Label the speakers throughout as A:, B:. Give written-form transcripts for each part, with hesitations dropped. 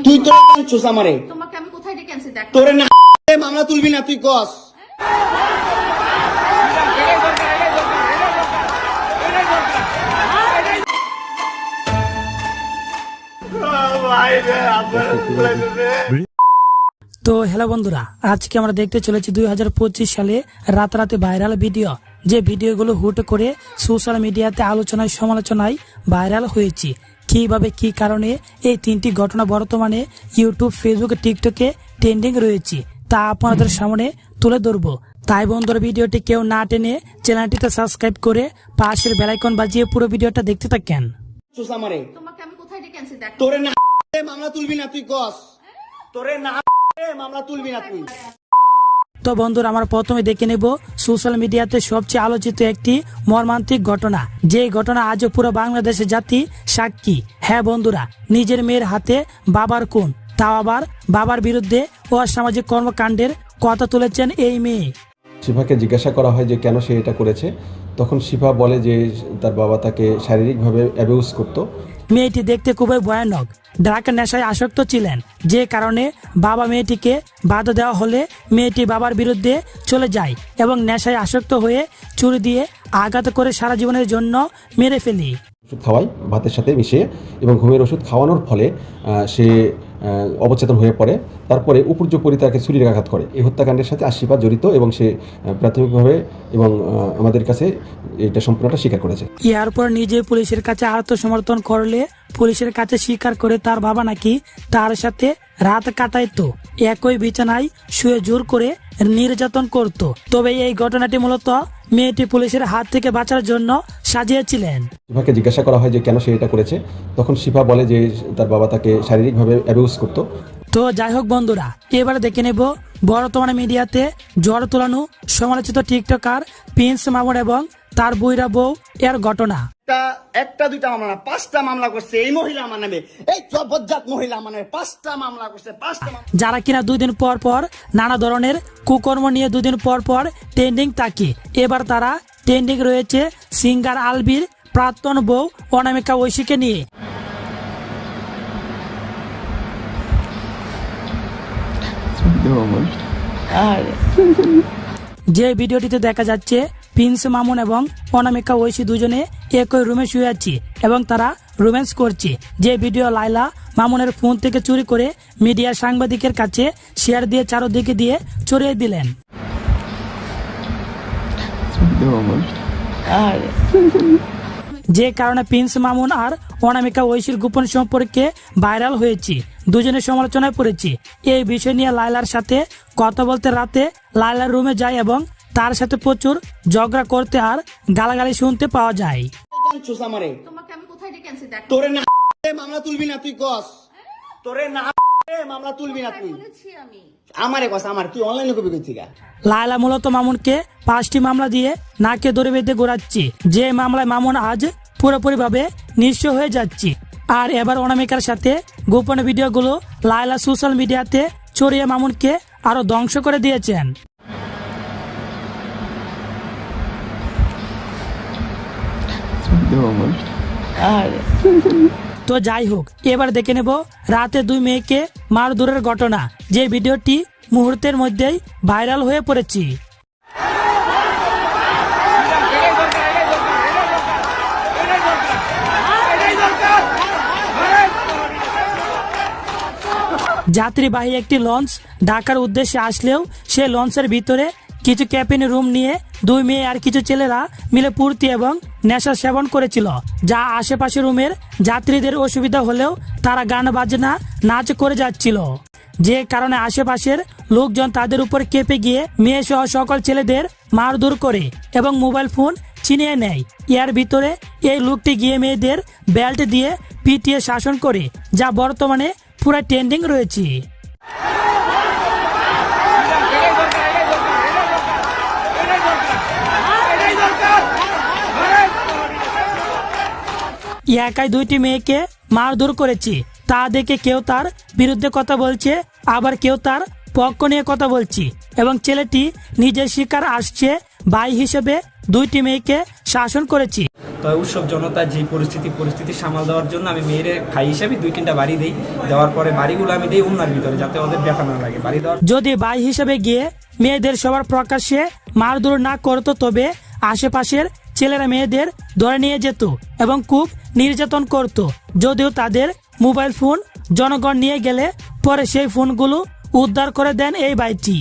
A: তুই তো কাঁদছস আমারে।
B: তোমাকে আমি কোথায় ডেকে আনছি দেখ।
A: তোরে না মামলা তুলবি না তুই কস।
C: তো হ্যালো বন্ধুরা, আজকে আমরা দেখতে চলেছি 2025 সালে রাতারাতি ভাইরাল ভিডিও। যে ভিডিওগুলো হুট করে সোশ্যাল মিডিয়াতে আলোচনায় সমালোচনায় ভাইরাল হয়েছে। কিভাবে কি কারণে এই তিনটি ঘটনা বর্তমানে ইউটিউব, ফেসবুক, টিকটকে ট্রেন্ডিং রয়েছে তা আপনাদের সামনে তুলে ধরবো। তাই বন্ধুরা, ভিডিওটি কেউ না টেনে চ্যানেলটিতে সাবস্ক্রাইব করে পাশের বেল আইকন বাজিয়ে পুরো ভিডিওটা দেখতে থাকেন।
B: তোমাকে আমি কোথায় ডেকে আনছি দেখ।
A: তোরে না মামলা তুলবি না তুই কস। তোরে না মামলা তুলবি না তুই।
C: তো বন্ধুরা, আমরা প্রথমে দেখে নেব সোশ্যাল মিডিয়াতে সবচেয়ে আলোচিত একটি মর্মান্তিক ঘটনা। যে ঘটনা আজও পুরো বাংলাদেশের জাতি সাক্ষী। হ্যাঁ বন্ধুরা, নিজের মেয়ের হাতে বাবার খুন, তাও আবার বাবার বিরুদ্ধে অসামাজিক কর্মকাণ্ডের কথা তুলেছেন এই মেয়ে।
D: শিফাকে জিজ্ঞাসা করা হয় যে কেন সে এটা করেছে, তখন শিফা বলে যে তার বাবা তাকে শারীরিকভাবে অ্যাবিউজ করতো।
C: মেয়েটি দেখতে খুবই ভয়ানক, ড্রাগ নেশায় আসক্ত ছিলেন, যে কারণে বাবা মেয়েটিকে বাধা দেওয়া হলে মেয়েটি বাবার বিরুদ্ধে চলে যায় এবং নেশায় আসক্ত হয়ে ছুরি দিয়ে আঘাত করে সারা জীবনের জন্য মেরে ফেলি।
D: ওষুধ খাওয়াই ভাতের সাথে মিশিয়ে এবং ঘুমের ওষুধ খাওয়ানোর ফলে সে অবচেতন হয়ে পড়ে। তারপরে উপর্যুপরি তাকে ছুরির আঘাত করে। এই হত্যাকাণ্ডের সাথে শিফা জড়িত এবং সে প্রাথমিকভাবে এবং আমাদের কাছে এটা সম্পূর্ণটা স্বীকার করেছে।
C: এরপর নিজে পুলিশের কাছে আত্মসমর্পণ করলে পুলিশের কাছে স্বীকার করে তার বাবা নাকি তার সাথে রাত কাটাইতো, একই বিছানায় শুয়ে জোর করে নির্যাতন করত। তবে এই ঘটনাটি মূলত মেয়েটি পুলিশের হাত থেকে বাঁচার জন্য সাজিয়েছিলেন।
D: শিফাকে জিজ্ঞাসা করা হয় যে কেন সে এটা করেছে, তখন শিফা বলে যে তার বাবা তাকে শারীরিকভাবে অ্যাবিউজ করতো।
C: তো যাই হোক বন্ধুরা, এবারে দেখে নেব বর্তমানে মিডিয়াতে ঝড় তোলানো সমালোচিত টিকটকার প্রিন্স মামুন এবং তার বুইরা বউ এর ঘটনা।
A: একটা দুইটা মামলা না, 5টা মামলা করছে এই মহিলা আমার নামে। এই জবরদস্ত মহিলা আমার নামে 5টা মামলা করছে। 5টা
C: যারা কিনা দুদিন পর পর নানা ধরনের কুকর্ম নিয়ে দুদিন পর পর ট্রেন্ডিং থাকে। এবার তারা ট্রেন্ডিং রয়েছে সিঙ্গার আলবির প্রাক্তন বউ অনামিকা ঐশীকে নিয়ে। যে ভিডিওটিতে দেখা যাচ্ছে প্রিন্স মামুন এবং অনামিকা ঐশী দুজনে একই রুমে শুয়ে আছে এবং তারা রোম্যান্স করছে। যে ভিডিও লাইলা মামুনের ফোন থেকে চুরি করে মিডিয়া সাংবাদিকের কাছে শেয়ার দিয়ে চারদিকে দিয়ে ছড়িয়ে দিলেন। যে কারণে প্রিন্স মামুন আর অনামিকা ঐশীর গোপন সম্পর্কে ভাইরাল হয়েছে, দুজনের সমালোচনায় পড়েছে। এই বিষয় নিয়ে লাইলার সাথে কথা বলতে রাতে লাইলার রুমে যায় এবং তার সাথে প্রচুর ঝগড়া করতে আর গালাগালি শুনতে পাওয়া যায়।
B: তোমাকে আমি কোথায় ডেকে আনছি দেখ।
A: তোরে না মামলা তুলবি না তুই কস। তোরে না মামলা তুলবি না তুই।
B: বলেছি আমি।
A: আমারে কস, আমার তুই অনলাইনে কবি কইছিস।
C: লায়লা মূলত মামুনকে 5টি মামলা দিয়ে নাকে দড়ি বেঁধে ঘোরাচ্ছে। যে মামলায় মামুন আজ পুরোপুরি ভাবে নিঃস্ব হয়ে যাচ্ছে। আর এবার অনামিকার সাথে গোপন ভিডিওগুলো লায়লা সোশ্যাল মিডিয়াতে ছড়িয়ে মামুনকে আরো ধ্বংস করে দিয়েছেন। তো যাই হোক, এবার দেখে নেব রাতে 2 মেয়েকে মারধরের ঘটনা। যে ভিডিওটি মুহূর্তের মধ্যেই ভাইরাল হয়ে পড়েছে। যাত্রীবাহী একটি লঞ্চ ঢাকার উদ্দেশ্যে আসলেও সে লঞ্চের ভিতরে কিছু ক্যাবিন রুম নিয়ে 2 মেয়ে আর কিছু ছেলেরা মিলে পূর্তি এবং নেশা সেবন করেছিল, যা আশেপাশে রুমের যাত্রীদের অসুবিধা হলেও তারা গান বাজনা নাচ করে যাচ্ছিল। যে কারণে আশেপাশের লোকজন তাদের উপর কেঁপে গিয়ে মেয়ে সহ সকল ছেলেদের মারধর করে এবং মোবাইল ফোন ছিনিয়ে নেয়। এর ভিতরে এই লোকটি গিয়ে মেয়েদের বেল্ট দিয়ে পিটিয়ে শাসন করে, যা বর্তমানে পুরো ট্রেন্ডিং রয়েছে। একাই 2টি মেয়েকে মারধর করেছে, তা দেখে কেউ তার বিরুদ্ধে কথা বলছে, আবার কেউ তার পক্ষ নিয়ে কথা বলছে এবং ছেলেটি নিজের শিকার আসছে ভাই হিসেবে 2টি মেয়েকে শাসন করেছে।
E: তো উৎসব জনতার যে পরিস্থিতি সামাল দেওয়ার জন্য আমি মেয়ের ভাই হিসাবে 2-3টা বাড়ি দিই, দেওয়ার পরে বাড়িগুলো আমি দিই উন্নার ভিতরে, যাতে ওদের ব্যথা না লাগে বাড়ি দেওয়ার।
C: যদি ভাই হিসেবে গিয়ে মেয়েদের সবার প্রকাশ্যে মারধর না করতো, তবে আশেপাশের ছেলেরা মেয়েদের ধরে নিয়ে যেত এবং খুব নির্যাতন করত। যদিও তাদের মোবাইল ফোন জনগণ নিয়ে গেলে পরে সেই ফোনগুলো উদ্ধার করে দেন এই ভাইটি।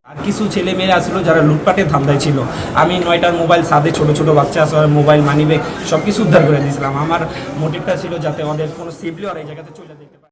E: আর কিছু ছেলে মেয়েরা ছিল যারা লুটপাটের ধান্দায় ছিল। আমি 9টার মোবাইল ছাদে ছোট ছোট বাচ্চা আছে, মোবাইল মানিব্যাগ সবকিছু উদ্ধার করে দিয়েছিলাম। আমার মোটিভটা ছিল যাতে ওদের কোনো সেফলি ওরা এই জায়গাতে চলে যেতে পারে।